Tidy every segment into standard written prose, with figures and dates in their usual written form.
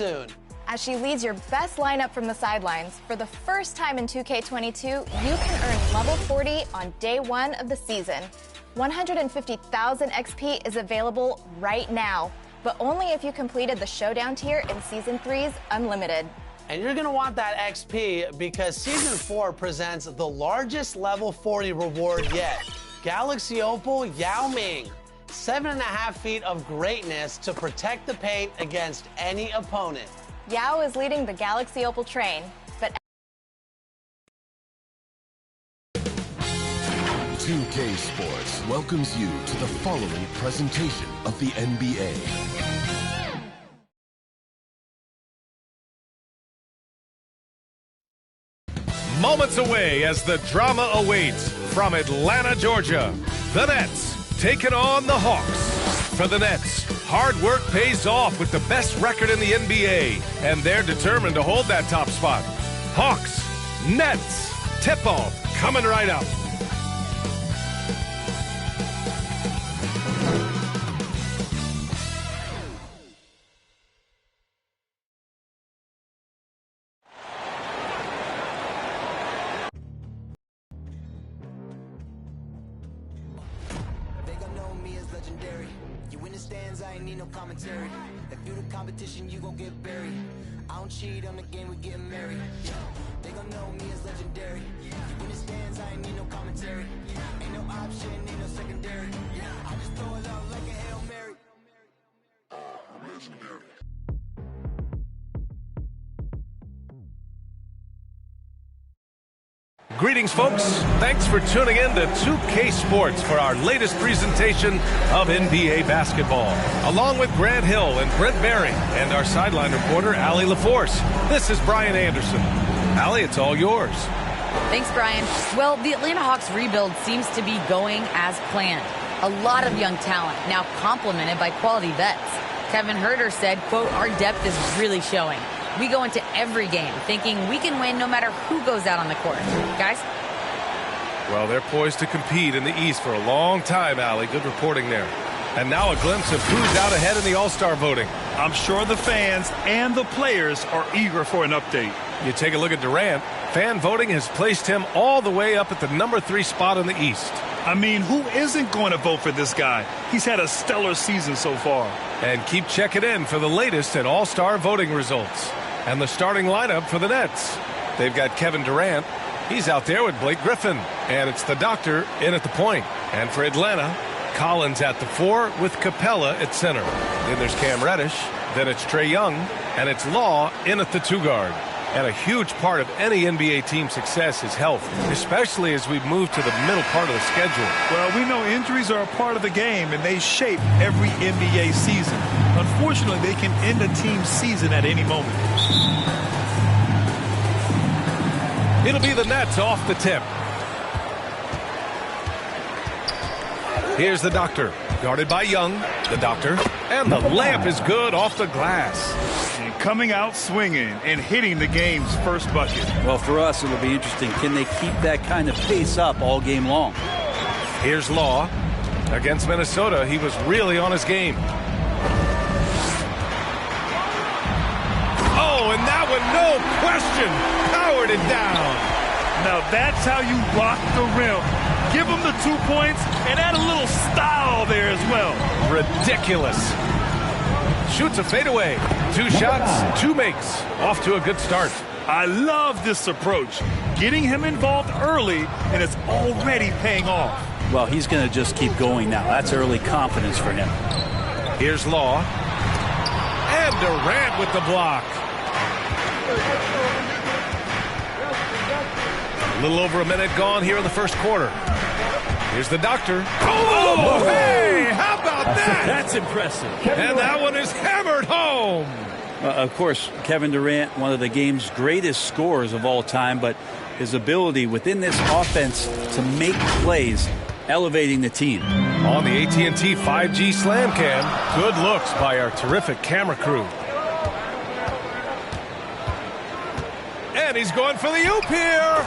soon. As she leads your best lineup from the sidelines, for the first time in 2K22, you can earn level 40 on day 1 of the season. 150,000 XP is available right now, but only if you completed the Showdown tier in Season 3's Unlimited. And you're gonna want that XP because Season 4 presents the largest level 40 reward yet. Galaxy Opal Yao Ming. 7.5 feet of greatness to protect the paint against any opponent. Yao is leading the Galaxy Opal train, but 2K Sports welcomes you to the following presentation of the NBA. Moments away as the drama awaits from Atlanta, Georgia. The Nets taking on the Hawks. For the Nets, hard work pays off with the best record in the NBA, and they're determined to hold that top spot. Hawks, Nets, tip-off coming right up. Commentary. If you the competition, you gon' get buried. I don't cheat on the game, we getting married. They gon' know me as legendary. You win the stands, I ain't need no commentary. Ain't no option, ain't no secondary. I just throw it out like a Hail Mary. I'm legendary. Greetings, folks. Thanks for tuning in to 2K Sports for our latest presentation of NBA basketball. Along with Grant Hill and Brent Berry and our sideline reporter, Allie LaForce, this is Brian Anderson. Allie, it's all yours. Thanks, Brian. Well, the Atlanta Hawks rebuild seems to be going as planned. A lot of young talent, now complemented by quality vets. Kevin Huerter said, quote, "Our depth is really showing. We go into every game thinking we can win no matter who goes out on the court." Guys? Well, they're poised to compete in the East for a long time, Allie. Good reporting there. And now a glimpse of who's out ahead in the All-Star voting. I'm sure the fans and the players are eager for an update. You take a look at Durant. Fan voting has placed him all the way up at the number 3 spot in the East. I mean, who isn't going to vote for this guy? He's had a stellar season so far. And keep checking in for the latest at All-Star voting results. And the starting lineup for the Nets. They've got Kevin Durant. He's out there with Blake Griffin. And it's the doctor in at the point. And for Atlanta, Collins at the 4 with Capella at center. Then there's Cam Reddish. Then it's Trae Young. And it's Law in at the 2 guard. And a huge part of any NBA team's success is health, especially as we move to the middle part of the schedule. Well, we know injuries are a part of the game, and they shape every NBA season. Unfortunately, they can end a team's season at any moment. It'll be the Nets off the tip. Here's the doctor, guarded by Young, the doctor, and the layup is good off the glass. And coming out swinging and hitting the game's first bucket. Well, for us, it'll be interesting. Can they keep that kind of pace up all game long? Here's Law. Against Minnesota, he was really on his game. Oh, and that one, no question, powered it down. Now that's how you rock the rim. Give him the 2 points and add a little style there as well. Ridiculous. Shoots a fadeaway. 2 shots, 2 makes. Off to a good start. I love this approach. Getting him involved early, and it's already paying off. Well, he's going to just keep going now. That's early confidence for him. Here's Law. And Durant with the block. A little over a minute gone here in the first quarter. Here's the doctor. Oh, hey, how about that? That's impressive. And that one is hammered home. Of course, Kevin Durant, one of the game's greatest scorers of all time, but his ability within this offense to make plays, elevating the team. On the AT&T 5G Slam Cam, good looks by our terrific camera crew. And he's going for the oop here.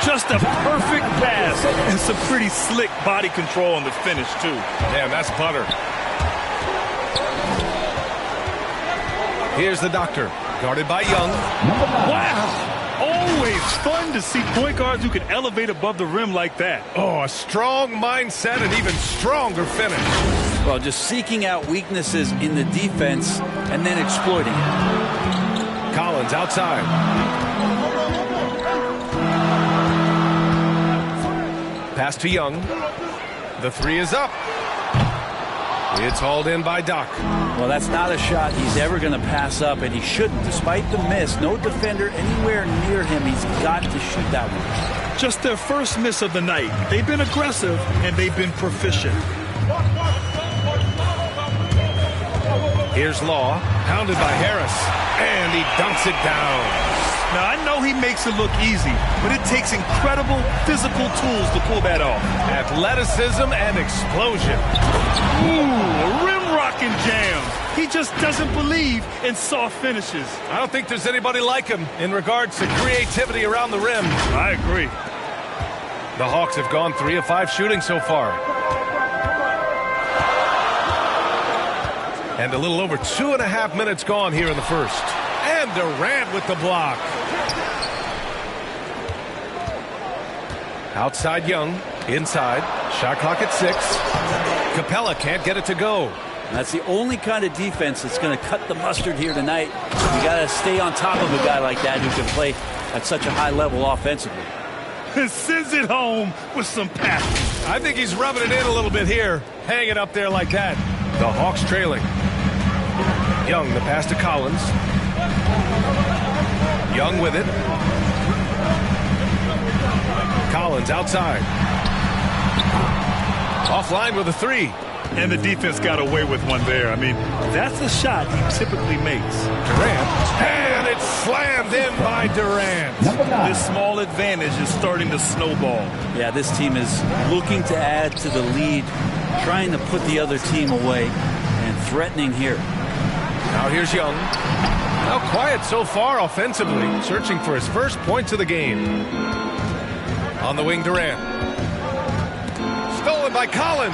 Just a perfect pass and some pretty slick body control on the finish, too. Damn, that's butter. Here's the doctor, guarded by Young. Wow! Always fun to see point guards who can elevate above the rim like that. Oh, a strong mindset and even stronger finish. Well, just seeking out weaknesses in the defense and then exploiting it. Collins outside. Pass to Young. The three is up. It's hauled in by Doc. Well, that's not a shot he's ever going to pass up, and he shouldn't. Despite the miss, no defender anywhere near him. He's got to shoot that one. Just their first miss of the night. They've been aggressive, and they've been proficient. Here's Law, pounded by Harris, and he dunks it down. Now, I know he makes it look easy, but it takes incredible physical tools to pull that off. Athleticism and explosion. Ooh, a rim-rocking jam. He just doesn't believe in soft finishes. I don't think there's anybody like him in regards to creativity around the rim. I agree. The Hawks have gone 3 of 5 shooting so far. And a little over 2.5 minutes gone here in the first. And Durant with the block. Outside Young, inside, shot clock at 6. Capella can't get it to go. And that's the only kind of defense that's going to cut the mustard here tonight. You got to stay on top of a guy like that who can play at such a high level offensively. Sends it home with some passion. I think he's rubbing it in a little bit here, hanging up there like that. The Hawks trailing. Young, the pass to Collins. Young with it. Collins outside. Offline with a 3. And the defense got away with one there. I mean, that's a shot he typically makes. Durant. And it's slammed in by Durant. This small advantage is starting to snowball. Yeah, this team is looking to add to the lead, trying to put the other team away, and threatening here. Now here's Young. Now quiet so far offensively, searching for his first points of the game. On the wing, Durant. Stolen by Collins.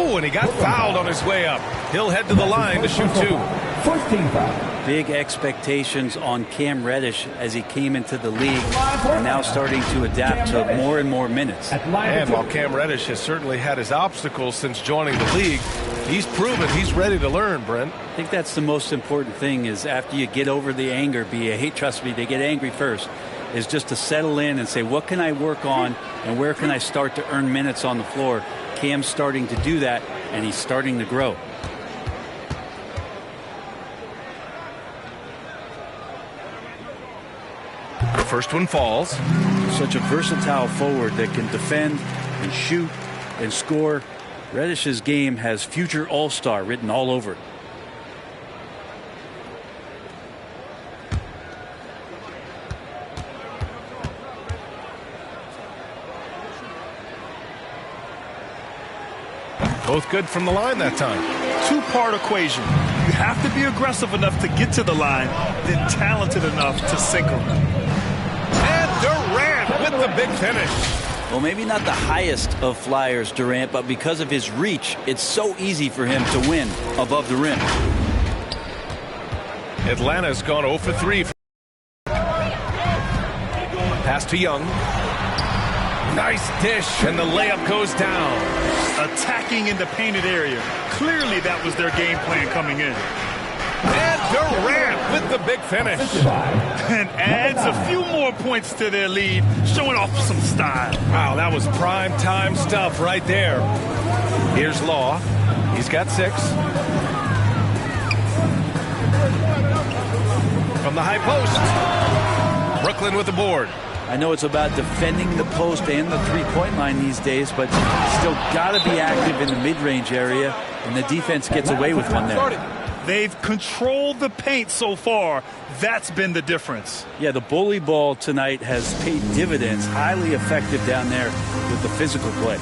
Oh, and he got fouled on his way up. He'll head to the line to shoot 2. 14 foul. Big expectations on Cam Reddish as he came into the league and now starting to adapt to more and more minutes. And while Cam Reddish has certainly had his obstacles since joining the league, he's proven he's ready to learn, Brent. I think that's the most important thing is after you get over the anger, trust me, they get angry first, is just to settle in and say, what can I work on and where can I start to earn minutes on the floor? Cam's starting to do that, and he's starting to grow. The first one falls. Such a versatile forward that can defend and shoot and score. Reddish's game has future all-star written all over it. Both good from the line that time. Two-part equation. You have to be aggressive enough to get to the line, then talented enough to sink them. And Durant with the big finish. Well, maybe not the highest of flyers, Durant, but because of his reach, it's so easy for him to win above the rim. Atlanta's gone 0 for 3. Pass to Young. Nice dish, and the layup goes down. Attacking in the painted area. Clearly that was their game plan coming in. And Durant with the big finish. And adds a few more points to their lead, showing off some style. Wow, that was prime time stuff right there. Here's Law. He's got 6. From the high post. Brooklyn with the board. I know it's about defending the post and the three-point line these days, but still got to be active in the mid-range area, and the defense gets away with one there. They've controlled the paint so far. That's been the difference. Yeah, the bully ball tonight has paid dividends, highly effective down there with the physical play.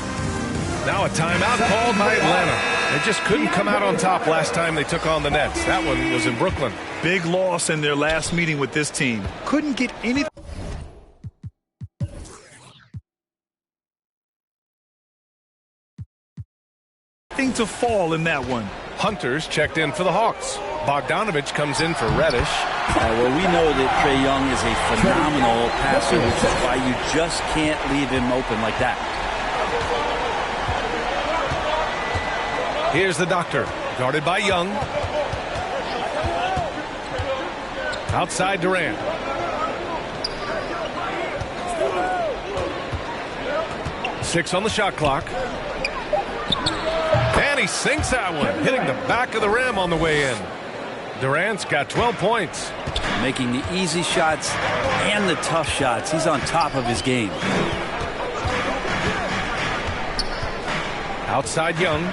Now a timeout called by Atlanta. They just couldn't come out on top last time they took on the Nets. That one was in Brooklyn. Big loss in their last meeting with this team. Couldn't get anything. expecting to fall in that one. Hunter's checked in for the Hawks. Bogdanovich comes in for Reddish. Well, we know that Trae Young is a phenomenal passer, which is why you just can't leave him open like that. Here's the Doctor, guarded by Young. Outside Durant. Six on the shot clock. And he sinks that one, hitting the back of the rim on the way in. Durant's got 12 points. Making the easy shots and the tough shots. He's on top of his game. Outside Young.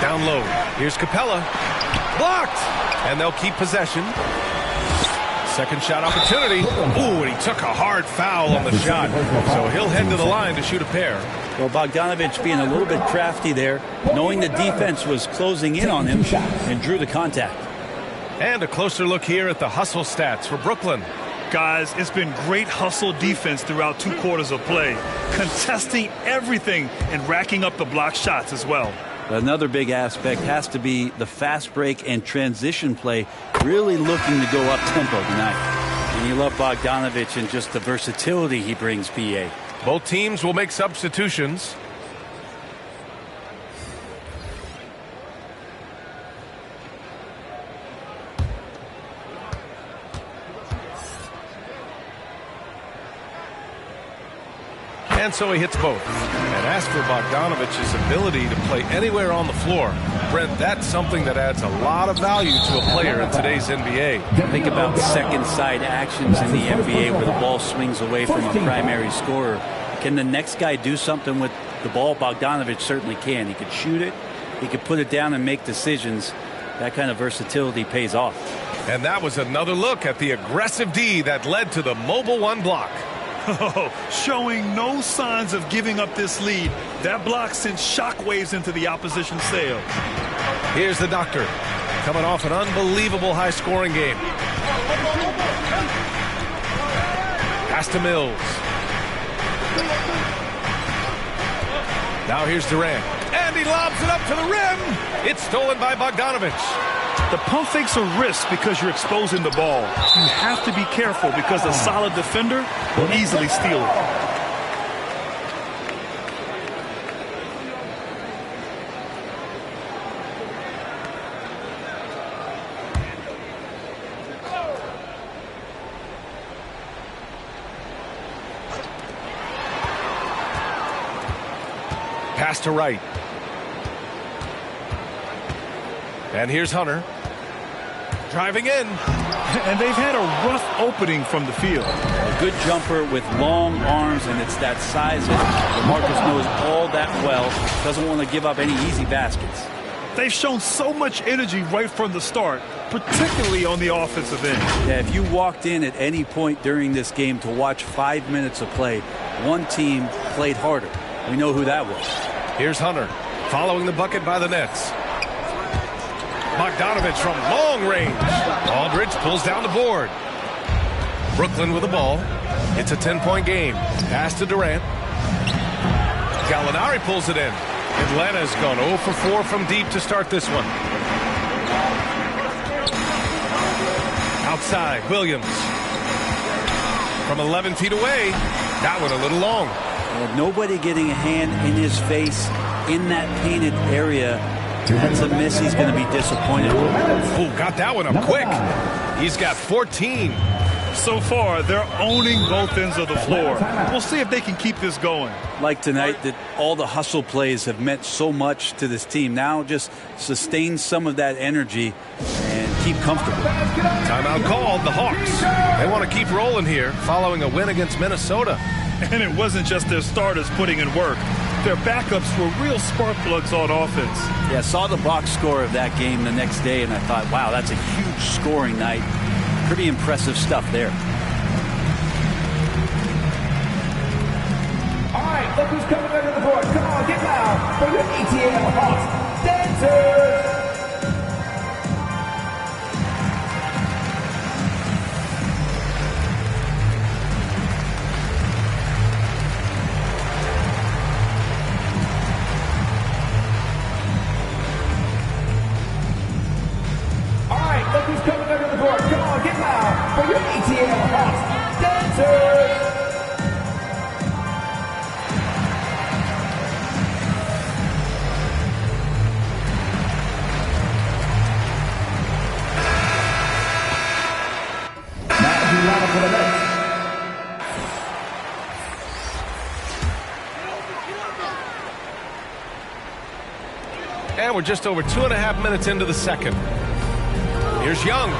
Down low. Here's Capella. Blocked! And they'll keep possession. Second shot opportunity. Ooh, and he took a hard foul on the shot. So he'll head to the line to shoot a pair. Well, Bogdanovich being a little bit crafty there, knowing the defense was closing in on him, and drew the contact. And a closer look here at the hustle stats for Brooklyn. Guys, it's been great hustle defense throughout 2 quarters of play, contesting everything and racking up the block shots as well. Another big aspect has to be the fast break and transition play, really looking to go up-tempo tonight. And you love Bogdanovich and just the versatility he brings, PA. Both teams will make substitutions. And so he hits both. And as for Bogdanovich's ability to play anywhere on the floor, Brent, that's something that adds a lot of value to a player in today's NBA. Think about second side actions in the NBA where the ball swings away from a primary scorer. Can the next guy do something with the ball? Bogdanovich certainly can. He could shoot it. He could put it down and make decisions. That kind of versatility pays off. And that was another look at the aggressive D that led to the mobile one block. Showing no signs of giving up this lead. That block sent shockwaves into the opposition sail. Here's the Doctor, coming off an unbelievable high-scoring game. Pass to Mills. Now here's Durant. And he lobs it up to the rim. It's stolen by Bogdanovich. The pump fakes a risk because you're exposing the ball. You have to be careful because a solid defender will easily steal it. Pass to Wright. And here's Hunter. Driving in. And they've had a rough opening from the field. A good jumper with long arms, and it's that size that DeMarcus knows all that well. Doesn't want to give up any easy baskets. They've shown so much energy right from the start, particularly on the offensive end. Yeah, if you walked in at any point during this game to watch 5 minutes of play, one team played harder. We know who that was. Here's Hunter, following the bucket by the Nets. Bogdanovich from long range. Aldridge pulls down the board. Brooklyn with the ball. It's a 10-point game. Pass to Durant. Gallinari pulls it in. Atlanta's gone 0 for 4 from deep to start this one. Outside, Williams. From 11 feet away. That one a little long. Well, nobody getting a hand in his face in that painted area. That's a miss he's going to be disappointed with. Oh, got that one up quick. He's got 14. So far, they're owning both ends of the floor. We'll see if they can keep this going. Like tonight, that all the hustle plays have meant so much to this team. Now just sustain some of that energy and keep comfortable. Timeout called. The Hawks. They want to keep rolling here following a win against Minnesota. And it wasn't just their starters putting in work. Their backups were real spark plugs on offense. Yeah, I saw the box score of that game the next day, and I thought, wow, that's a huge scoring night. Pretty impressive stuff there. All right, look who's coming under the board. Come on, get loud for your ATL Hawks dancers. your ATL Hawks dancers. For the Nets. And we're just over 2.5 minutes into the second. Here's Young.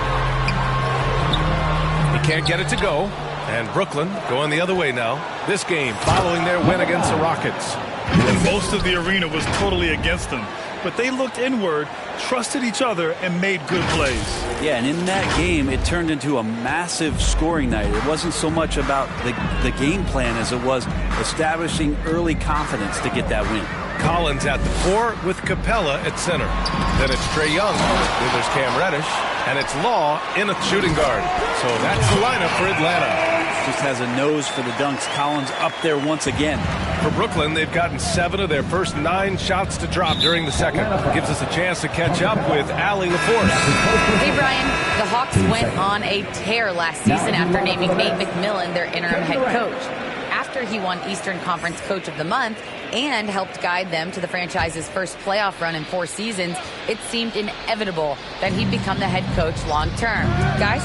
He can't get it to go. And Brooklyn going the other way now. This game following their win against the Rockets. And most of the arena was totally against them. But they looked inward, trusted each other, and made good plays. Yeah, and in that game, it turned into a massive scoring night. It wasn't so much about the game plan as it was establishing early confidence to get that win. Collins at the 4 with Capella at center. Then it's Trae Young. Then there's Cam Reddish. And it's Law in a shooting guard. So that's the lineup for Atlanta. Just has a nose for the dunks. Collins up there once again. For Brooklyn, they've gotten 7 of their first 9 shots to drop during the second. Gives us a chance to catch up with Allie LaForce. Hey, Brian. The Hawks went on a tear last season after naming Nate McMillan their interim head coach. After he won Eastern Conference Coach of the Month and helped guide them to the franchise's first playoff run in 4 seasons, it seemed inevitable that he'd become the head coach long term. Guys?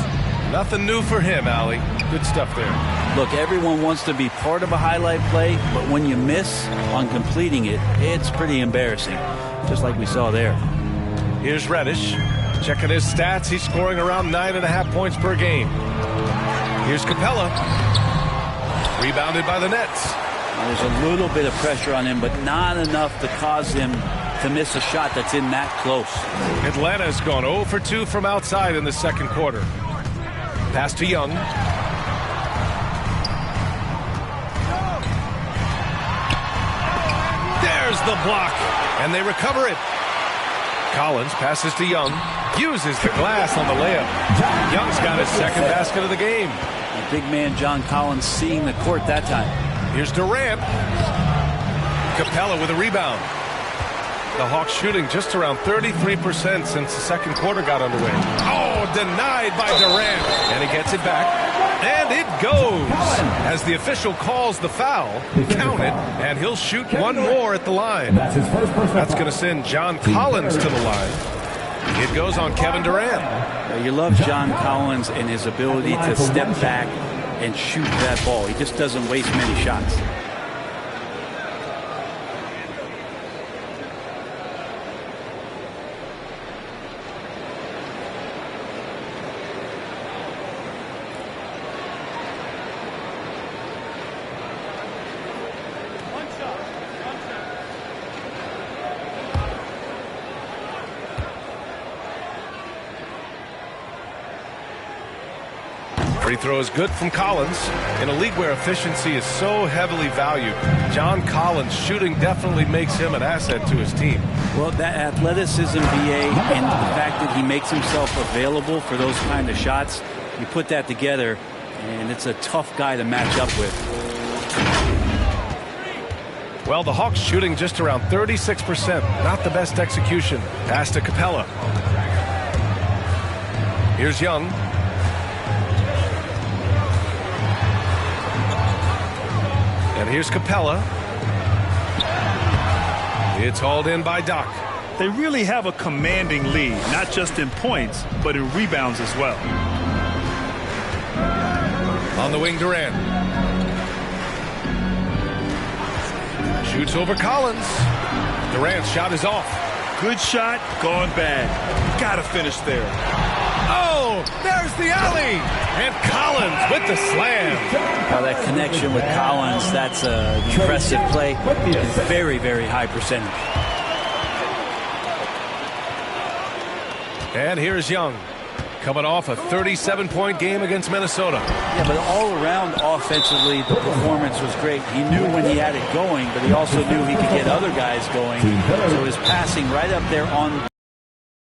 Nothing new for him, Allie. Good stuff there. Look, everyone wants to be part of a highlight play, but when you miss on completing it, it's pretty embarrassing, just like we saw there. Here's Reddish. Checking his stats, he's scoring around 9.5 points per game. Here's Capella. Rebounded by the Nets. There's a little bit of pressure on him, but not enough to cause him to miss a shot that's in that close. Atlanta's gone 0 for 2 from outside in the second quarter. Pass to Young. There's the block, and they recover it. Collins passes to Young. Uses the glass on the layup. Young's got his second basket of the game. The big man John Collins seeing the court that time. Here's Durant. Capella with a rebound. The Hawks shooting just around 33% since the second quarter got underway. Oh, denied by Durant. And he gets it back. And it goes. As the official calls the foul, count it, and he'll shoot one more at the line. That's going to send John Collins to the line. It goes on Kevin Durant. You love John Collins and his ability to step back and shoot that ball. He just doesn't waste many shots. Free throw is good from Collins. In a league where efficiency is so heavily valued, John Collins' shooting definitely makes him an asset to his team. Well, that athleticism, BA, and the fact that he makes himself available for those kind of shots, you put that together, and it's a tough guy to match up with. Well, the Hawks shooting just around 36%. Not the best execution. Pass to Capella. Here's Young. And here's Capella. It's hauled in by Doc. They really have a commanding lead, not just in points, but in rebounds as well. On the wing, Durant. Shoots over Collins. Durant's shot is off. Good shot, gone bad. Gotta finish there. Oh, there's the alley. And Collins with the slam. Well, that connection with Collins, that's an impressive play. Very, very high percentage. And here's Young. Coming off a 37-point game against Minnesota. Yeah, but all around offensively, the performance was great. He knew when he had it going, but he also knew he could get other guys going. So his passing right up there on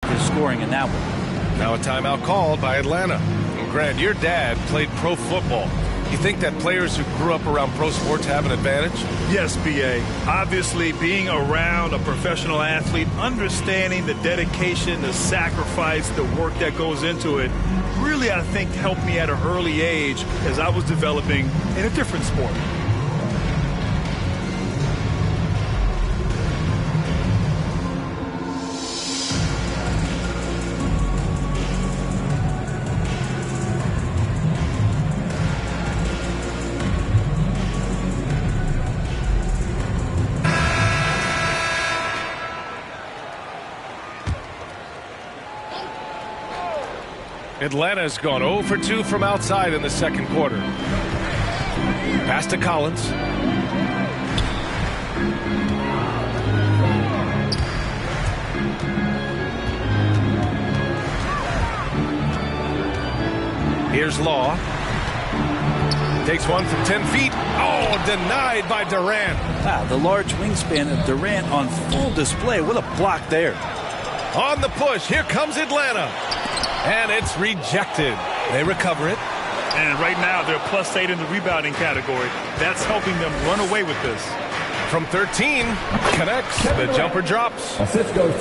his scoring in that one. Now a timeout called by Atlanta. And Grant, your dad played pro football. You think that players who grew up around pro sports have an advantage? Yes, B.A. Obviously, being around a professional athlete, understanding the dedication, the sacrifice, the work that goes into it, really, I think, helped me at an early age as I was developing in a different sport. Atlanta's gone 0 for 2 from outside in the second quarter. Pass to Collins. Here's Law. Takes one from 10 feet. Oh, denied by Durant. Wow, the large wingspan of Durant on full display. What a block there. On the push, here comes Atlanta. And it's rejected. They recover it. And right now, they're +8 in the rebounding category. That's helping them run away with this. From 13, connects. The jumper drops.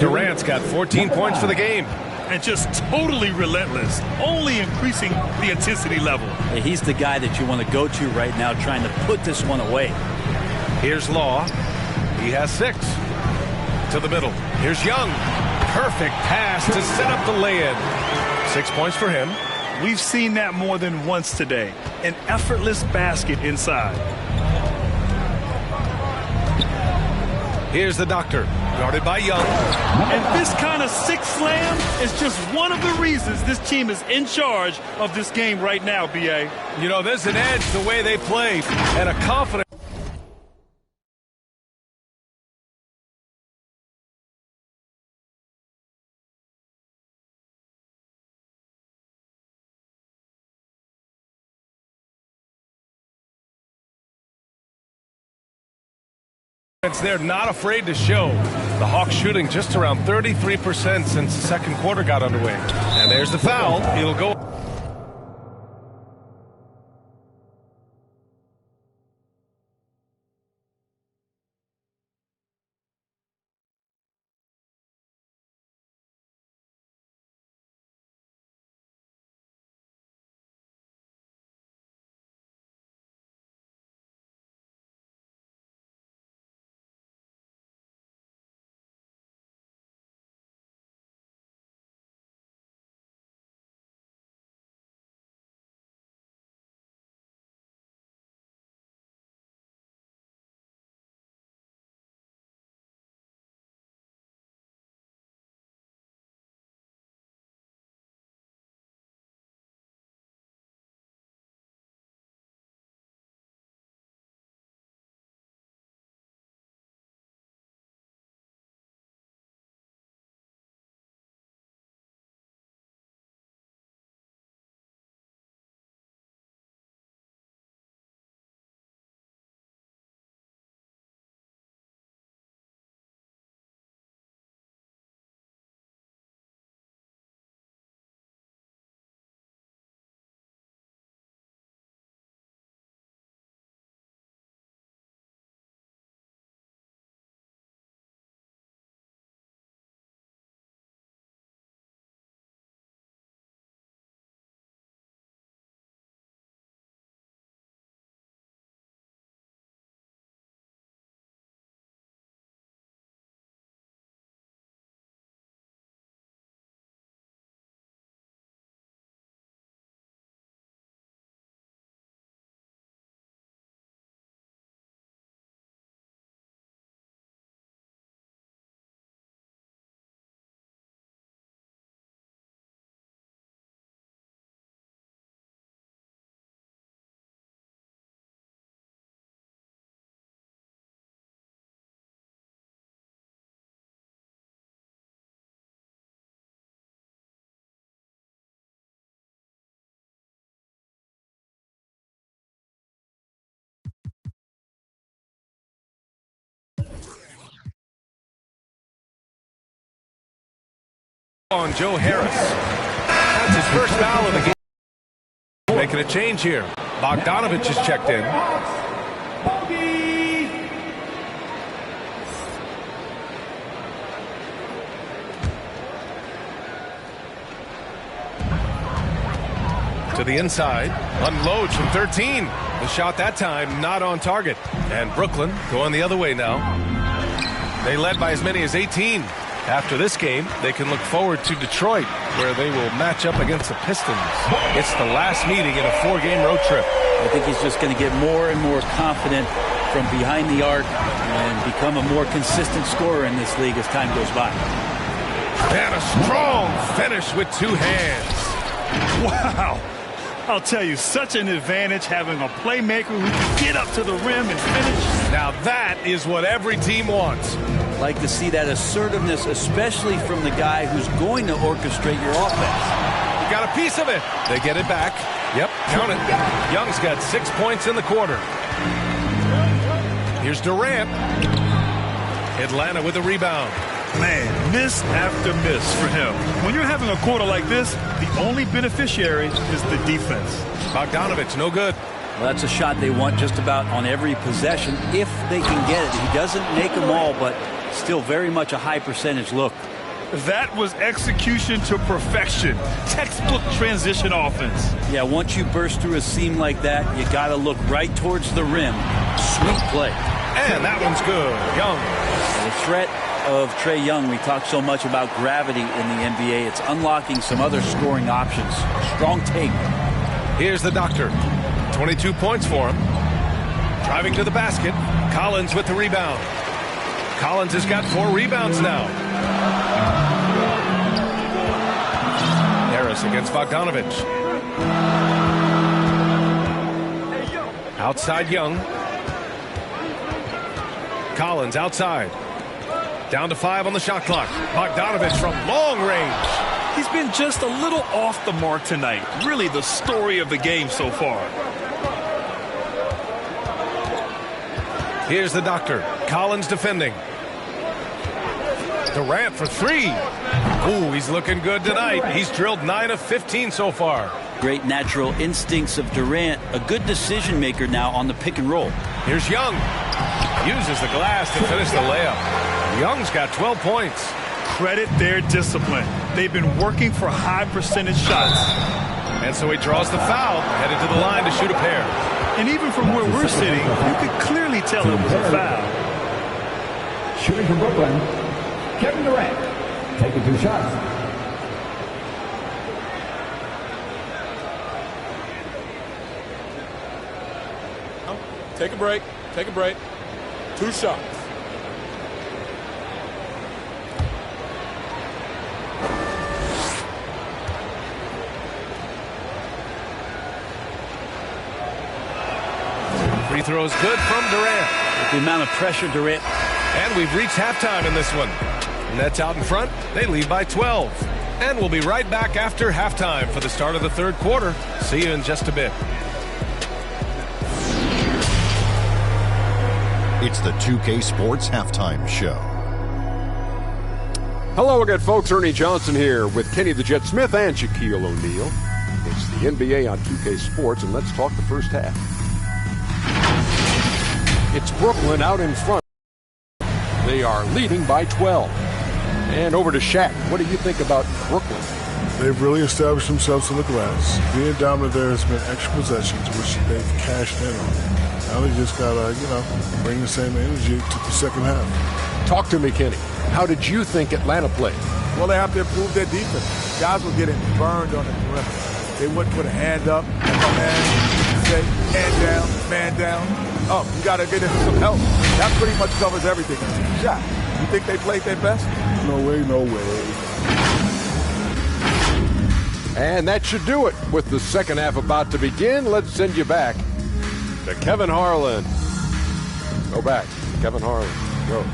Durant's got 14 points for the game. And just totally relentless, only increasing the intensity level. He's the guy that you want to go to right now, trying to put this one away. Here's Law. He has 6. To the middle. Here's Young. Perfect pass to set up the lay-in. 6 points for him. We've seen that more than once today. An effortless basket inside. Here's the Doctor, guarded by Young. And this kind of six slam is just one of the reasons this team is in charge of this game right now, B.A. You know, there's an edge the way they play and a confidence. They're not afraid to show. The Hawks shooting just around 33% since the second quarter got underway. And there's the foul. It'll go. On Joe Harris. That's his first foul of the game. Making a change here. Bogdanovich is checked in. To the inside, unloads from 13. The shot that time not on target. And Brooklyn going the other way now. They led by as many as 18. After this game, they can look forward to Detroit, where they will match up against the Pistons. It's the last meeting in a 4-game road trip. I think he's just going to get more and more confident from behind the arc and become a more consistent scorer in this league as time goes by. And a strong finish with 2 hands. Wow. I'll tell you, such an advantage having a playmaker who can get up to the rim and finish. Now that is what every team wants. Like to see that assertiveness, especially from the guy who's going to orchestrate your offense. You got a piece of it. They get it back. Yep, count it. Young's got 6 points in the quarter. Here's Durant. Atlanta with a rebound. Man, miss after miss for him. When you're having a quarter like this, the only beneficiary is the defense. Bogdanovich, no good. Well, that's a shot they want just about on every possession if they can get it. He doesn't make them all, but still very much a high percentage look. That was execution to perfection. Textbook transition offense. Yeah, once you burst through a seam like that, you got to look right towards the rim. Sweet play. And that one's good. Young. The threat of Trae Young, we talk so much about gravity in the NBA. It's unlocking some other scoring options. Strong take. Here's the doctor. 22 points for him. Driving to the basket. Collins with the rebound. Collins has got 4 rebounds now. Harris against Bogdanovich. Outside Young. Collins outside. Down to 5 on the shot clock. Bogdanovich from long range. He's been just a little off the mark tonight. Really the story of the game so far. Here's the doctor. Collins defending. Durant for 3. Ooh, he's looking good tonight. He's drilled 9 of 15 so far. Great natural instincts of Durant. A good decision maker now on the pick and roll. Here's Young. Uses the glass to finish the layup. Young's got 12 points. Credit their discipline. They've been working for high percentage shots. And so he draws the foul, headed to the line to shoot a pair. And even from where we're sitting, you could clearly tell it was a foul. Shooting from Brooklyn, Kevin Durant, taking 2 shots. Take a break. Take a break. 2 shots. Free throw is good from Durant. With the amount of pressure Durant. And we've reached halftime in this one. Nets out in front. They lead by 12. And we'll be right back after halftime for the start of the 3rd quarter. See you in just a bit. It's the 2K Sports Halftime Show. Hello again, folks. Ernie Johnson here with Kenny the Jet Smith and Shaquille O'Neal. It's the NBA on 2K Sports, and let's talk the first half. It's Brooklyn out in front. They are leading by 12. And over to Shaq. What do you think about Brooklyn? They've really established themselves in the glass. Being dominant there has been extra possessions, which they've cashed in on. Now they just got to, bring the same energy to the second half. Talk to me, Kenny. How did you think Atlanta played? Well, they have to improve their defense. Guys were getting burned on the perimeter. They wouldn't put a hand up, say, man down. Oh, you got to get him some help. That pretty much covers everything. Shot. You think they played their best? No way, no way. And that should do it. With the second half about to begin, let's send you back to Kevin Harlan. Go back. Kevin Harlan. Go.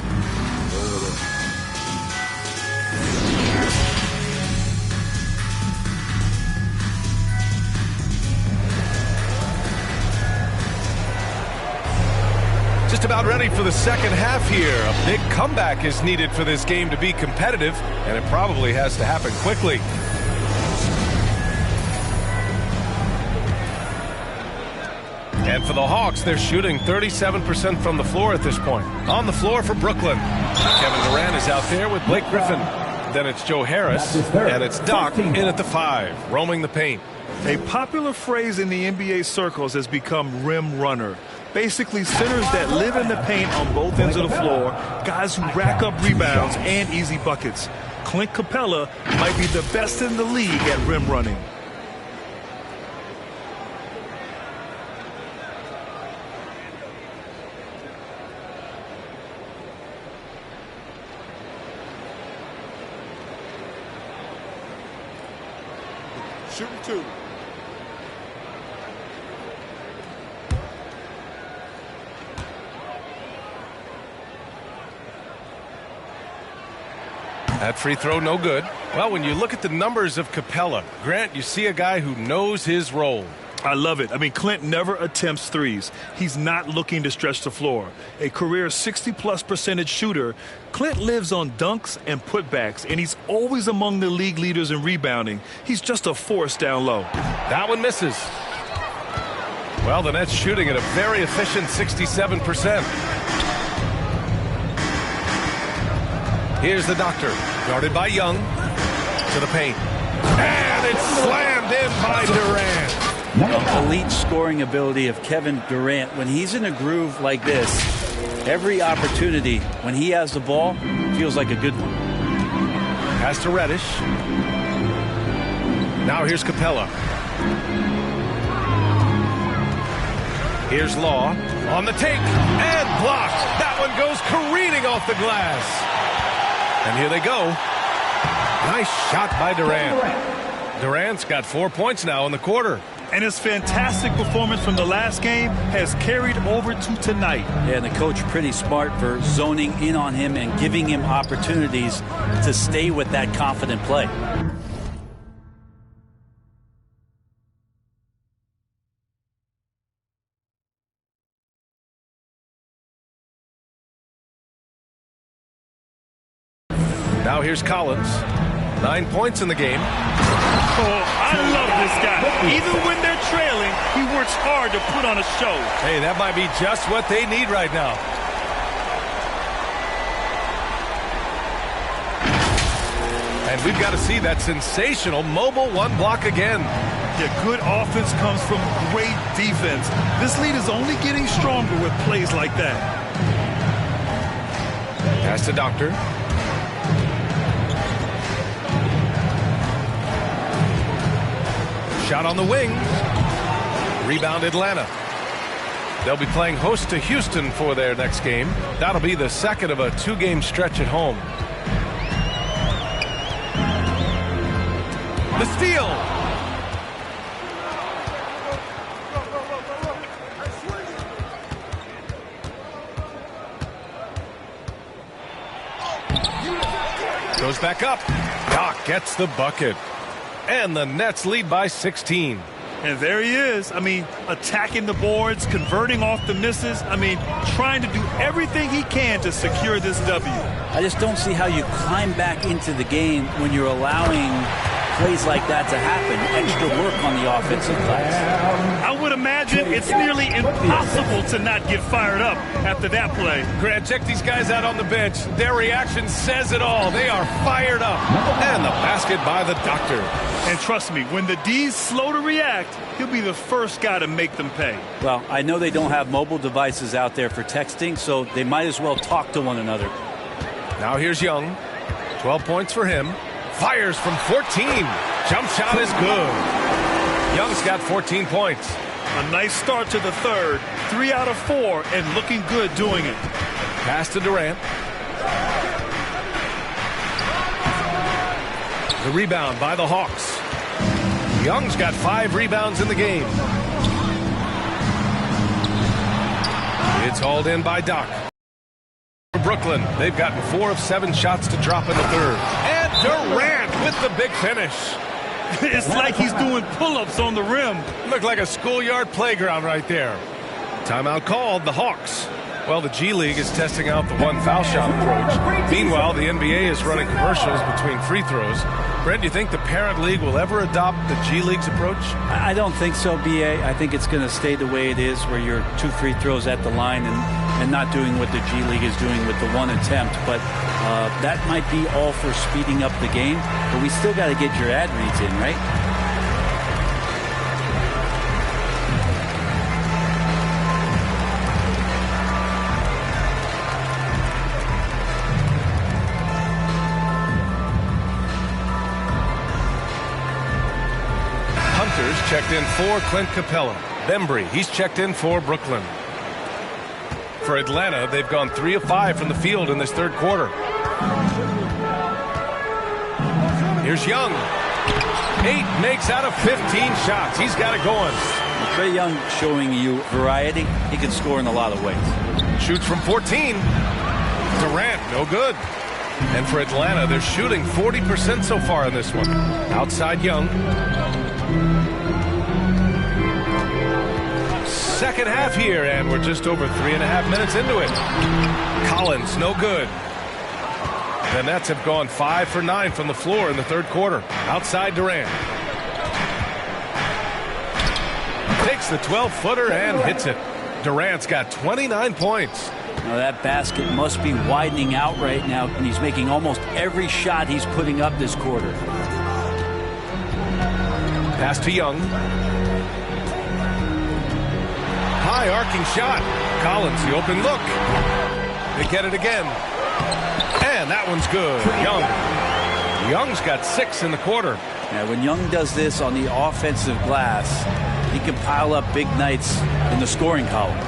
Just about ready for the second half here. A big comeback is needed for this game to be competitive, and it probably has to happen quickly. And for the Hawks, they're shooting 37% from the floor at this point. On the floor for Brooklyn, Kevin Durant is out there with Blake Griffin. Then it's Joe Harris, and it's Doc in at the 5, roaming the paint. A popular phrase in the NBA circles has become rim runner. Basically, centers that live in the paint on both ends of the floor, guys who rack up rebounds and easy buckets. Clint Capella might be the best in the league at rim running. Shooting 2. That free throw, no good. Well, when you look at the numbers of Capella, Grant, you see a guy who knows his role. I love it. I mean, Clint never attempts threes. He's not looking to stretch the floor. A career 60+% shooter, Clint lives on dunks and putbacks, and he's always among the league leaders in rebounding. He's just a force down low. That one misses. Well, the Nets shooting at a very efficient 67%. Here's the Doctor, guarded by Young, to the paint. And it's slammed in by Durant. Elite scoring ability of Kevin Durant. When he's in a groove like this, every opportunity when he has the ball feels like a good one. Pass to Reddish. Now here's Capella. Here's Law on the take and blocked. That one goes careening off the glass. And here they go. Nice shot by Durant. Durant's got 4 points now in the quarter. And his fantastic performance from the last game has carried over to tonight. Yeah, and the coach pretty smart for zoning in on him and giving him opportunities to stay with that confident play. Now here's Collins. 9 points in the game. Oh, I love this guy. Even when they're trailing, he works hard to put on a show. Hey, that might be just what they need right now. And we've got to see that sensational mobile one block again. Yeah, good offense comes from great defense. This lead is only getting stronger with plays like that. Pass to Doctor. Shot on the wing. Rebound Atlanta. They'll be playing host to Houston for their next game. That'll be the second of a 2-game stretch at home. The steal. Goes back up. Doc gets the bucket. And the Nets lead by 16. And there he is. I mean, attacking the boards, converting off the misses. I mean, trying to do everything he can to secure this W. I just don't see how you climb back into the game when you're allowing plays like that to happen. Extra work on the offensive glass. I would imagine it's nearly impossible to not get fired up after that play. Grant, check these guys out on the bench. Their reaction says it all. They are fired up. And the basket by the Doctor. And trust me, when the D's slow to react, he'll be the first guy to make them pay. Well, I know they don't have mobile devices out there for texting, so they might as well talk to one another. Now here's Young. 12 points for him. Fires from 14. Jump shot is good. Young's got 14 points. A nice start to the third. 3 out of 4 and looking good doing it. Pass to Durant. The rebound by the Hawks. Young's got 5 rebounds in the game. It's hauled in by Doc. For Brooklyn, they've gotten 4 of 7 shots to drop in the third. And Durant with the big finish. It's like he's doing pull-ups on the rim. Looked like a schoolyard playground right there. Timeout called, the Hawks. Well, the G League is testing out the one foul shot approach. Meanwhile, the NBA is running commercials between free throws. Brent, do you think the parent league will ever adopt the G League's approach? I don't think so, BA. I think it's going to stay the way it is, where you're 2 free throws at the line and not doing what the G League is doing with the one attempt. But that might be all for speeding up the game. But we still got to get your ad reads in, right? Checked in for Clint Capella. Bembry, he's checked in for Brooklyn. For Atlanta, they've gone 3 of 5 from the field in this third quarter. Here's Young. 8 makes out of 15 shots. He's got it going. Trae Young showing you variety. He can score in a lot of ways. Shoots from 14. Durant, no good. And for Atlanta, they're shooting 40% so far in this one. Outside Young. Second half here, and we're just over 3.5 minutes into it. Collins, no good. The Nets have gone 5 for 9 from the floor in the third quarter. Outside Durant. Takes the 12-footer and hits it. Durant's got 29 points. Now that basket must be widening out right now, and he's making almost every shot he's putting up this quarter. Pass to Young. High arcing shot. Collins, the open look. They get it again. And that one's good. Young's got 6 in the quarter. Yeah, when Young does this on the offensive glass, he can pile up big nights in the scoring column.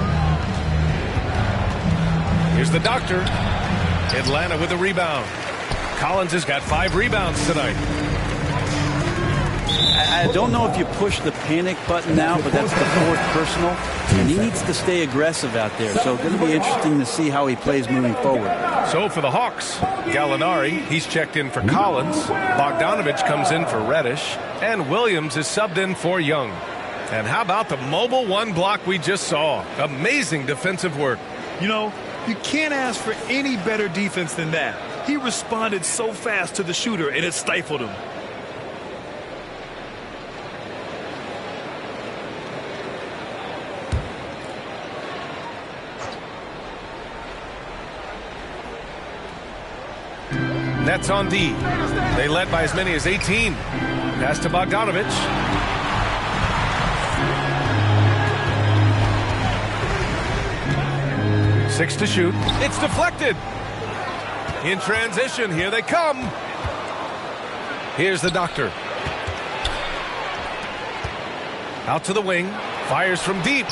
Here's the doctor. Atlanta with a rebound. Collins has got 5 rebounds tonight. I don't know if you push the panic button now, but that's the 4th personal, and he needs to stay aggressive out there. So going to be interesting to see how he plays moving forward. So for the Hawks, Gallinari, he's checked in for Collins. Bogdanovich comes in for Reddish, and Williams is subbed in for Young. And how about the mobile 1 block we just saw? Amazing defensive work. You know, you can't ask for any better defense than that. He responded so fast to the shooter, and it stifled him. Nets on D. They led by as many as 18. Pass to Bogdanovich. Six to shoot. It's deflected. In transition, here they come. Here's the doctor. Out to the wing. Fires from deep.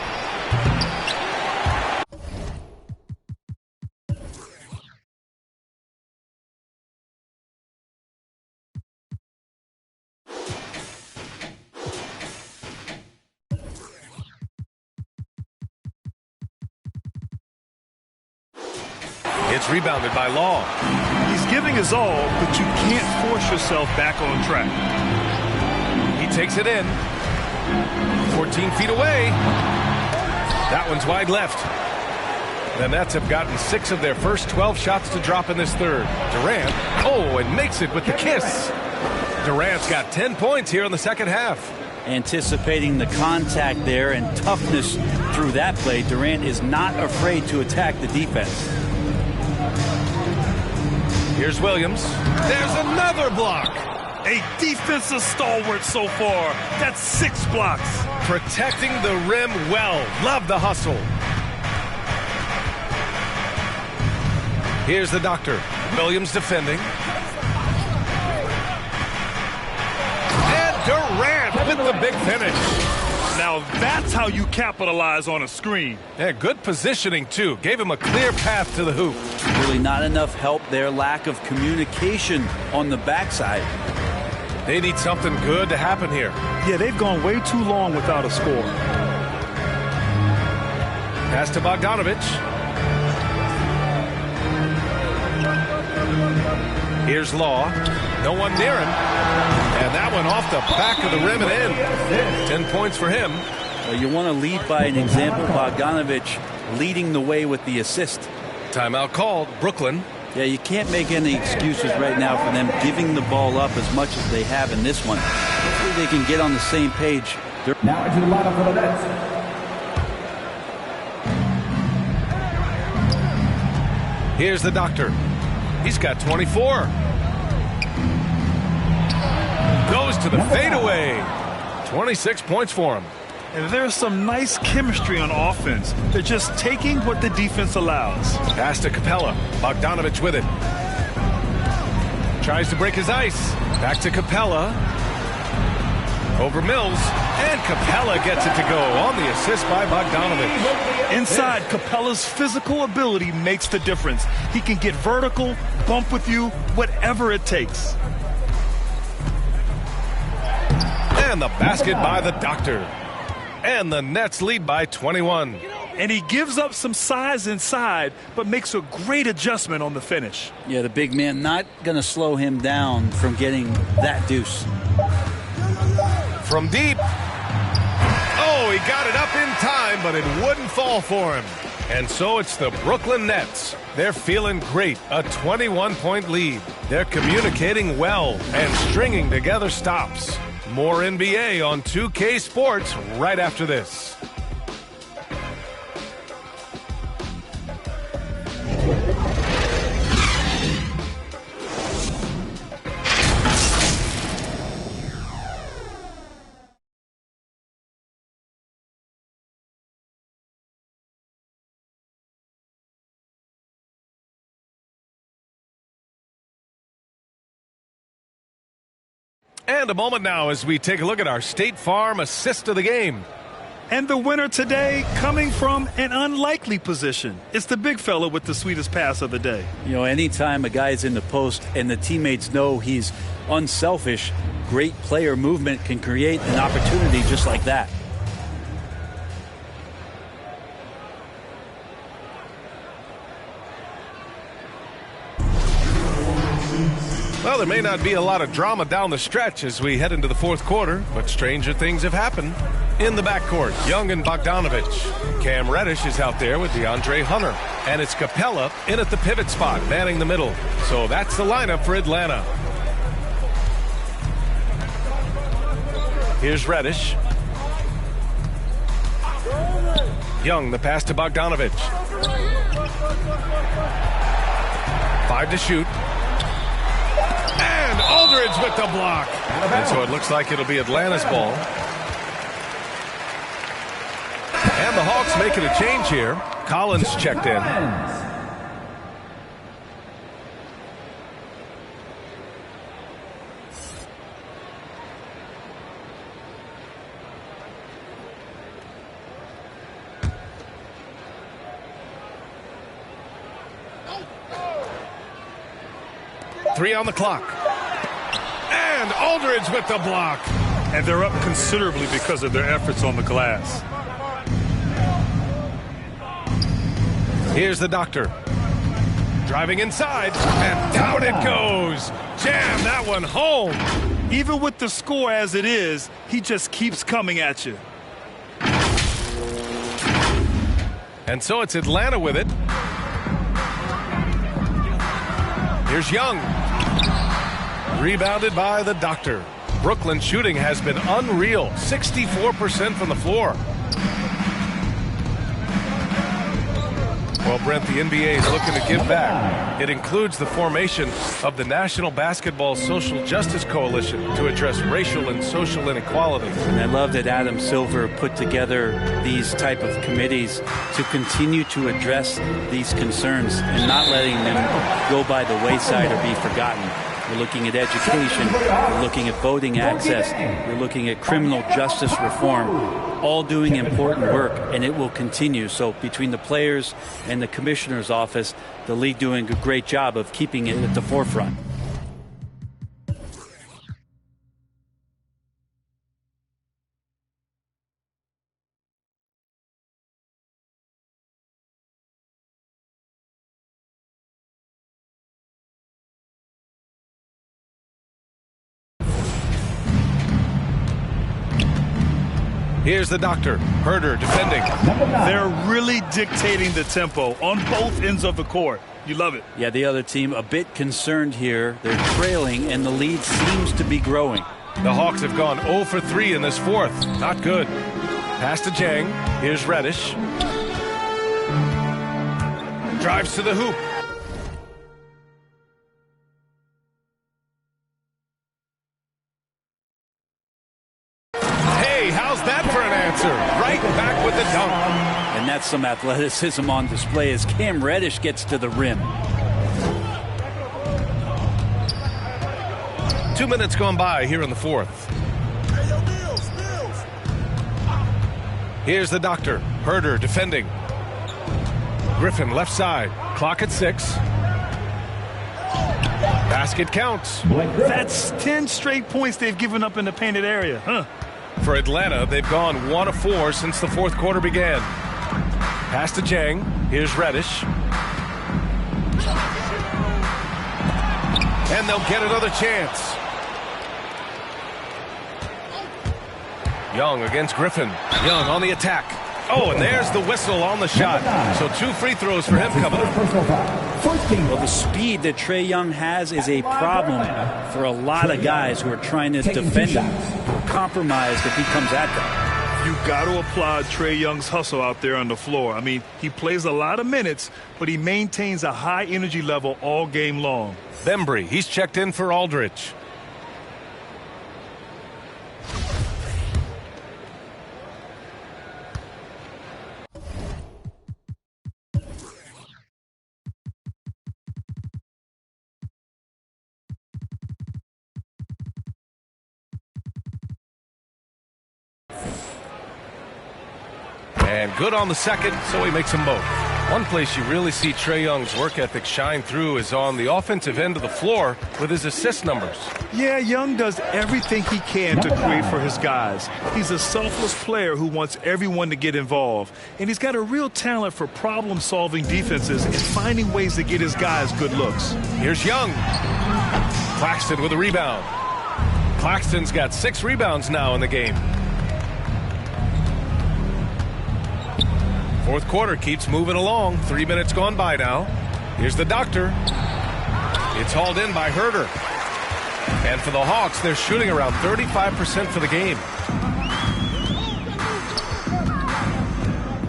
It's rebounded by Law. He's giving his all, but you can't force yourself back on track. He takes it in. 14 feet away. That one's wide left. The Nets have gotten 6 of their first 12 shots to drop in this third. Durant, and makes it with the kiss. Durant's got 10 points here in the second half. Anticipating the contact there and toughness through that play, Durant is not afraid to attack the defense. Here's Williams. There's another block. A defensive stalwart so far. That's 6 blocks. Protecting the rim well. Love the hustle. Here's the doctor. Williams defending. And Durant with the big finish. Now that's how you capitalize on a screen. Yeah, good positioning, too. Gave him a clear path to the hoop. Really not enough help there. Lack of communication on the backside. They need something good to happen here. Yeah, they've gone way too long without a score. Pass to Bogdanovich. Here's Law. No one near him. And that one off the back of the rim and in. 10 points for him. You want to lead by an example. Bogdanovich leading the way with the assist. Timeout called, Brooklyn. Yeah, you can't make any excuses right now for them giving the ball up as much as they have in this one. Hopefully they can get on the same page. Now into the lineup for the Nets. Here's the doctor. He's got 24. Goes to the fadeaway. 26 points for him. And there's some nice chemistry on offense. They're just taking what the defense allows. Pass to Capella. Bogdanovich with it. Tries to break his ice. Back to Capella. Over Mills. And Capella gets it to go on the assist by Bogdanovich. Inside, Capella's physical ability makes the difference. He can get vertical, bump with you, whatever it takes. And the basket by the doctor. And the Nets lead by 21. And he gives up some size inside, but makes a great adjustment on the finish. Yeah, the big man not going to slow him down from getting that deuce. From deep. Oh, he got it up in time, but it wouldn't fall for him. And so it's the Brooklyn Nets. They're feeling great, a 21-point lead. They're communicating well and stringing together stops. More NBA on 2K Sports right after this. And a moment now as we take a look at our State Farm assist of the game. And the winner today coming from an unlikely position. It's the big fella with the sweetest pass of the day. You know, anytime a guy's in the post and the teammates know he's unselfish, great player movement can create an opportunity just like that. Well, there may not be a lot of drama down the stretch as we head into the fourth quarter, but stranger things have happened. In the backcourt, Young and Bogdanovich. Cam Reddish is out there with DeAndre Hunter. And it's Capella in at the pivot spot, manning the middle. So that's the lineup for Atlanta. Here's Reddish. Young, the pass to Bogdanovich. 5 to shoot. And Aldridge with the block. And so it looks like it'll be Atlanta's ball. And the Hawks making a change here. Collins checked in. Three on the clock. And Aldridge with the block. And they're up considerably because of their efforts on the glass. Here's the doctor. Driving inside. And down it goes. Jam that one home. Even with the score as it is, he just keeps coming at you. And so it's Atlanta with it. Here's Young. Rebounded by the doctor. Brooklyn shooting has been unreal. 64% from the floor. Well, Brent, the NBA is looking to give back. It includes the formation of the National Basketball Social Justice Coalition to address racial and social inequality. And I love that Adam Silver put together these type of committees to continue to address these concerns and not letting them go by the wayside or be forgotten. We're looking at education, we're looking at voting access, we're looking at criminal justice reform, all doing important work, and it will continue. So between the players and the commissioner's office, the league doing a great job of keeping it at the forefront. Here's the doctor. Herder defending. They're really dictating the tempo on both ends of the court. You love it. Yeah, the other team a bit concerned here. They're trailing, and the lead seems to be growing. The Hawks have gone 0 for 3 in this fourth. Not good. Pass to Jang. Here's Reddish. Drives to the hoop. Hey, how's that for an answer? Right back with the dunk. And that's some athleticism on display as Cam Reddish gets to the rim. 2 minutes gone by here in the fourth. Here's the doctor. Herder defending. Griffin left side. Clock at 6. Basket counts. That's 10 straight points they've given up in the painted area, huh? For Atlanta, they've gone 1 of 4 since the fourth quarter began. Pass to Jang. Here's Reddish. And they'll get another chance. Young against Griffin. Young on the attack. Oh, and there's the whistle on the shot. So 2 free throws for him coming up. Well, the speed that Trae Young has is a problem for a lot of guys who are trying to defend him. Compromised if he comes at them. You got to applaud Trae Young's hustle out there on the floor. I mean, he plays a lot of minutes, but he maintains a high energy level all game long. Bembry, he's checked in for Aldridge. And good on the second, so he makes them both. One place you really see Trae Young's work ethic shine through is on the offensive end of the floor with his assist numbers. Yeah, Young does everything he can to create for his guys. He's a selfless player who wants everyone to get involved. And he's got a real talent for problem-solving defenses and finding ways to get his guys good looks. Here's Young. Claxton with a rebound. Claxton's got 6 rebounds now in the game. Fourth quarter keeps moving along. 3 minutes gone by now. Here's the doctor. It's hauled in by Herder. And for the Hawks, they're shooting around 35% for the game.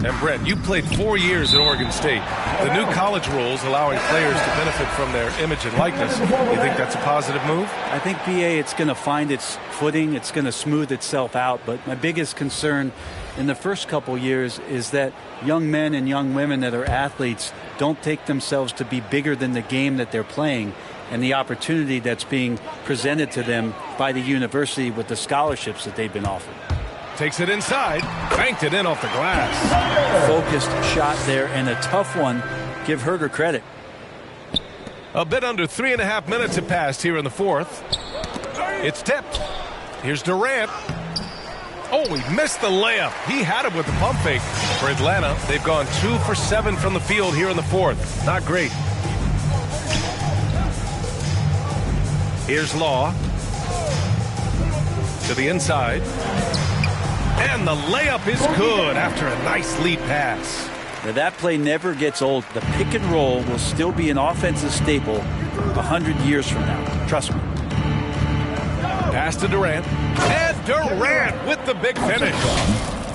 And Brent, you played 4 years at Oregon State. The new college rules allowing players to benefit from their image and likeness. You think that's a positive move? I think, BA, it's going to find its footing. It's going to smooth itself out. But my biggest concern in the first couple years is that young men and young women that are athletes don't take themselves to be bigger than the game that they're playing and the opportunity that's being presented to them by the university with the scholarships that they've been offered. Takes it inside, banked it in off the glass. Focused shot there and a tough one. Give Herder credit. A bit under 3.5 minutes have passed here in the fourth. It's tipped. Here's Durant. Oh, he missed the layup. He had it with the pump fake. For Atlanta, they've gone 2 for 7 from the field here in the fourth. Not great. Here's Law. To the inside. And the layup is good after a nice lead pass. Now that play never gets old. The pick and roll will still be an offensive staple 100 years from now. Trust me. Pass to Durant. And Durant with the big finish.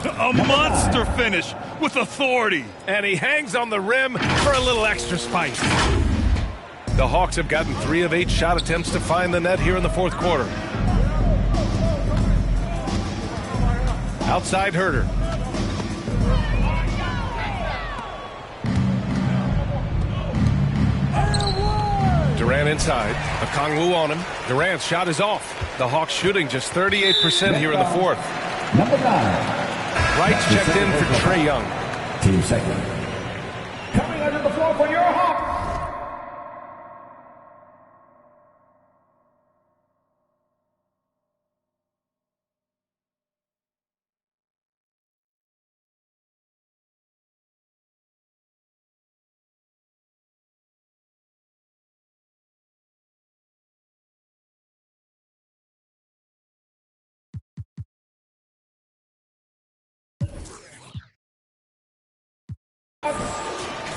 A monster finish with authority. And he hangs on the rim for a little extra spice. The Hawks have gotten 3 of 8 shot attempts to find the net here in the fourth quarter. Outside Herder. Durant inside. Okongwu on him. Durant's shot is off. The Hawks shooting just 38% here in the fourth. Number 9. Wright's checked in for Trae Young. Team second. Coming onto the floor for your Hawks.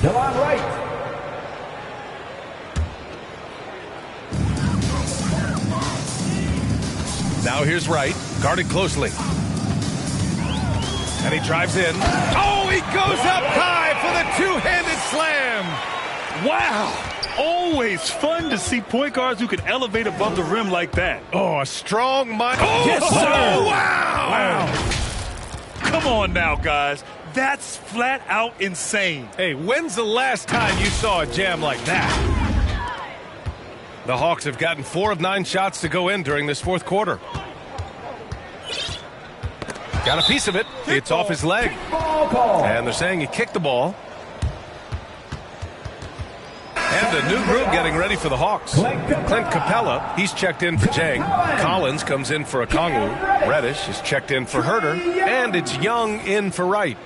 Delon Wright. Now here's Wright, guarded closely. And he drives in. Oh, he goes up high for the two-handed slam. Wow. Always fun to see point guards who can elevate above the rim like that. Oh, a strong mind. Oh, yes, sir. Oh, wow. Wow. Come on now, guys. That's flat out insane. Hey, when's the last time you saw a jam like that? The Hawks have gotten 4 of 9 shots to go in during this fourth quarter. Got a piece of it. It's off his leg. And they're saying he kicked the ball. And a new group getting ready for the Hawks. Clint Capella, he's checked in for Jang. Collins comes in for Okongwu. Reddish is checked in for Herter. And it's Young in for Wright.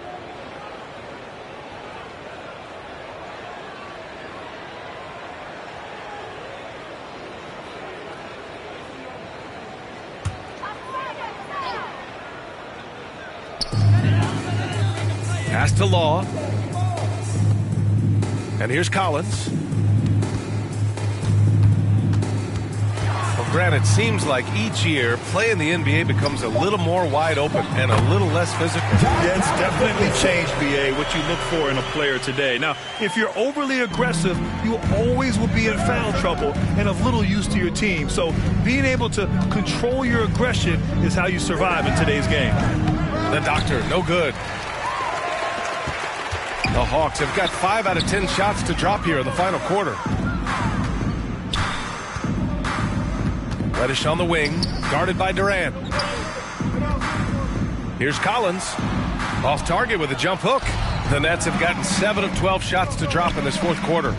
Pass to Law. And here's Collins. Well, Grant, it seems like each year play in the NBA becomes a little more wide open and a little less physical. Yeah, it's definitely changed, BA, what you look for in a player today. Now, if you're overly aggressive, you always will be in foul trouble and of little use to your team. So being able to control your aggression is how you survive in today's game. The doctor, no good. The Hawks have got 5 out of 10 shots to drop here in the final quarter. Reddish on the wing, guarded by Durant. Here's Collins. Off target with a jump hook. The Nets have gotten 7 of 12 shots to drop in this fourth quarter.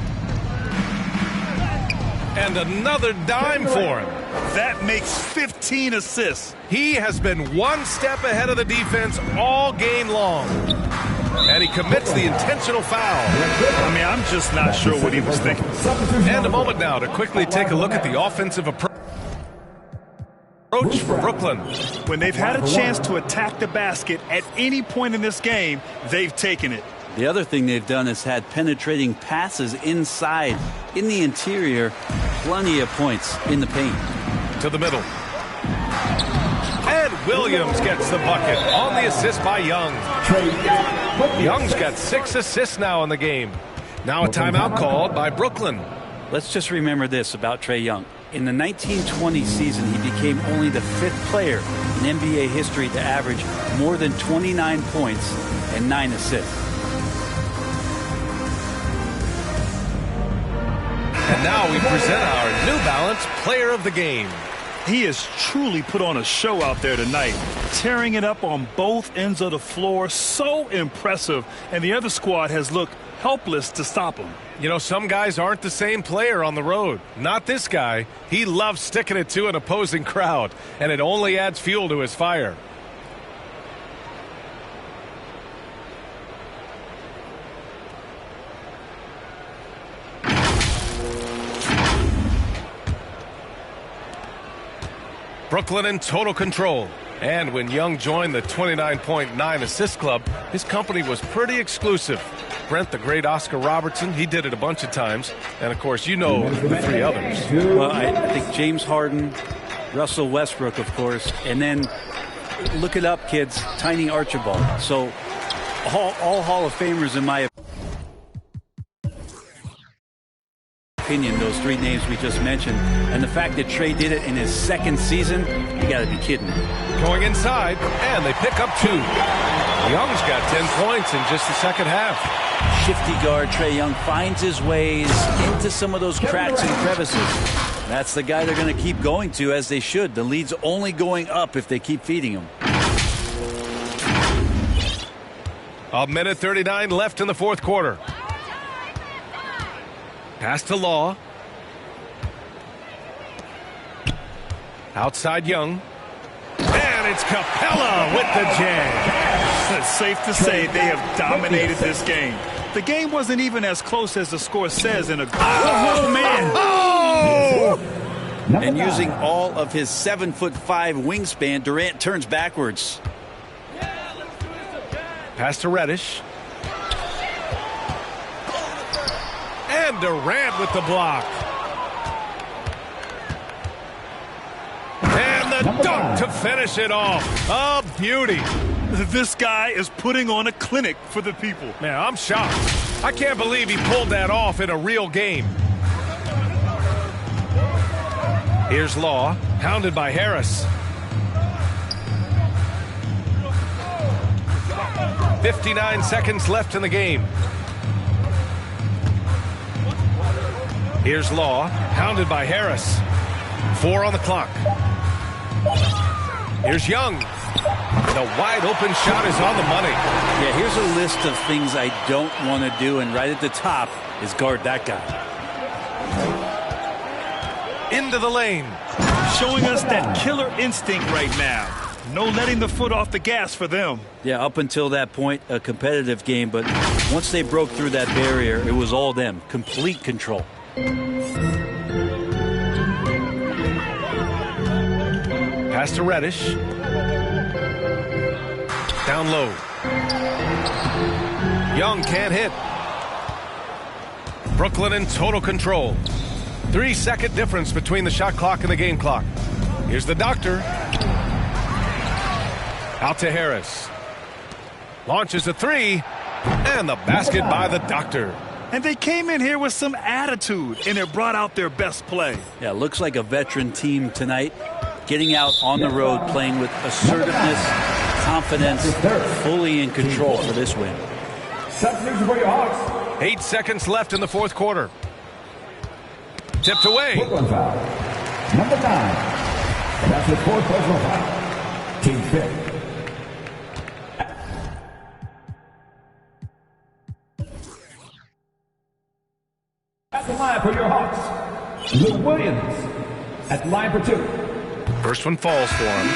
And another dime for him. That makes 15 assists. He has been one step ahead of the defense all game long. And he commits the intentional foul. I mean, I'm just not sure what he was thinking. And a moment now to quickly take a look at the offensive approach for Brooklyn. When they've had a chance to attack the basket at any point in this game, they've taken it. The other thing they've done is had penetrating passes inside, in the interior, plenty of points in the paint. To the middle. And Williams gets the bucket on the assist by Young. Young's got 6 assists now in the game. Now a timeout called by Brooklyn. Let's just remember this about Trae Young. In the 1920 season, he became only the 5th player in NBA history to average more than 29 points and 9 assists. And now we present our New Balance Player of the Game. He has truly put on a show out there tonight, tearing it up on both ends of the floor. So impressive. And the other squad has looked helpless to stop him. You know, some guys aren't the same player on the road. Not this guy. He loves sticking it to an opposing crowd, and it only adds fuel to his fire. Brooklyn in total control. And when Young joined the 29.9 assist club, his company was pretty exclusive. Brent, the great Oscar Robertson, he did it a bunch of times. And, of course, you know the 3 others. Well, I think James Harden, Russell Westbrook, of course, and then look it up, kids, Tiny Archibald. So all Hall of Famers in my opinion, those 3 names we just mentioned. And the fact that Trae did it in his 2nd season, you got to be kidding me. Going inside, and they pick up 2. Young's got 10 points in just the second half. Shifty guard Trae Young finds his ways into some of those cracks and crevices. That's the guy they're going to keep going to, as they should. The lead's only going up if they keep feeding him. 1:39 left in the fourth quarter. Pass to Law. Outside Young. And it's Capella with the jam. It's safe to say they have dominated this game. The game wasn't even as close as the score says in a... Oh, man! Oh! And using all of his 7'5" wingspan, Durant turns backwards. Pass to Reddish. And Durant with the block. And the dunk to finish it off. A beauty. This guy is putting on a clinic for the people. Man, I'm shocked. I can't believe he pulled that off in a real game. Here's Law, hounded by Harris. 59 seconds left in the game. Here's Law, hounded by Harris. 4 on the clock. Here's Young. The wide open shot is on the money. Yeah, here's a list of things I don't want to do, and right at the top is guard that guy. Into the lane. Showing us that killer instinct right now. No letting the foot off the gas for them. Yeah, up until that point, a competitive game, but once they broke through that barrier, it was all them. Complete control. Pass to Reddish. Down low. Young can't hit. Brooklyn in total control. 3-second difference between the shot clock and the game clock. Here's the doctor. Out to Harris. Launches a 3. And the basket by the doctor. And they came in here with some attitude, and it brought out their best play. Yeah, looks like a veteran team tonight. Getting out on the road, playing with assertiveness, confidence, fully in control for this win. 8 seconds left in the fourth quarter. Tipped away. Brooklyn foul. Number 9. That's the fourth personal foul. Team 5. At the line for your Hawks, Lou Williams. At the line for 2. First one falls for him.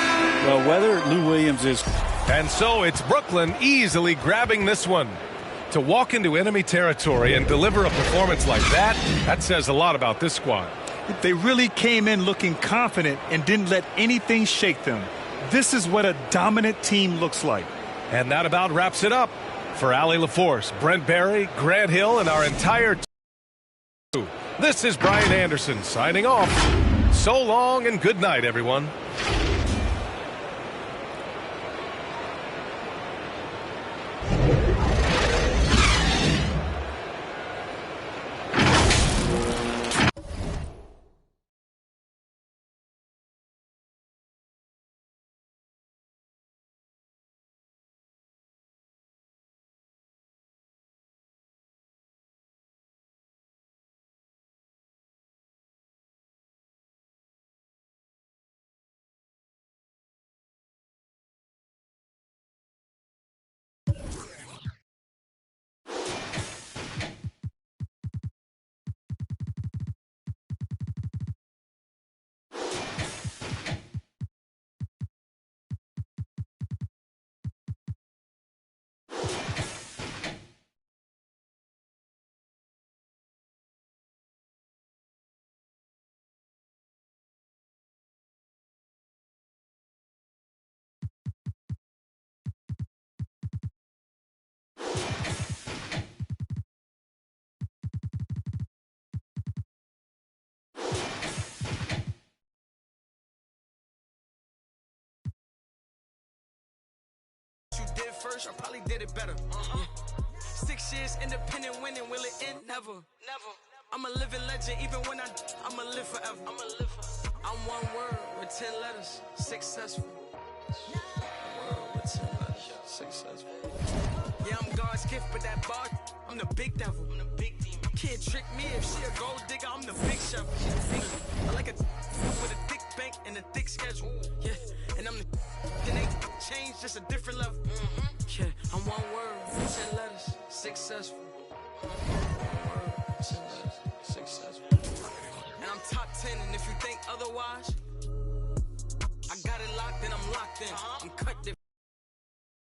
Well, whether Lou Williams is... And so it's Brooklyn easily grabbing this one. To walk into enemy territory and deliver a performance like that says a lot about this squad. They really came in looking confident and didn't let anything shake them. This is what a dominant team looks like. And that about wraps it up. For Allie LaForce, Brent Barry, Grant Hill, and our entire team. This is Brian Anderson signing off. So long and good night, everyone. Did first, I probably did it better. 6 years independent winning, will it end? Never. I'm a living legend, even when I'ma live forever. I'm one word with 10 letters, successful. Word with 10 letters, successful. Yeah, I'm God's gift, but that bar, I'm the big devil. I'm the big demon. Can't trick me if she a gold digger, I'm the big chef. I like a with a thick bank and a thick schedule. Yeah, and I'm the and they change, just a different level. Yeah, I'm one word, 10 letters, successful. Word, 10 letters, successful. And I'm top 10, and if you think otherwise, I got it locked and I'm locked in. I'm cut.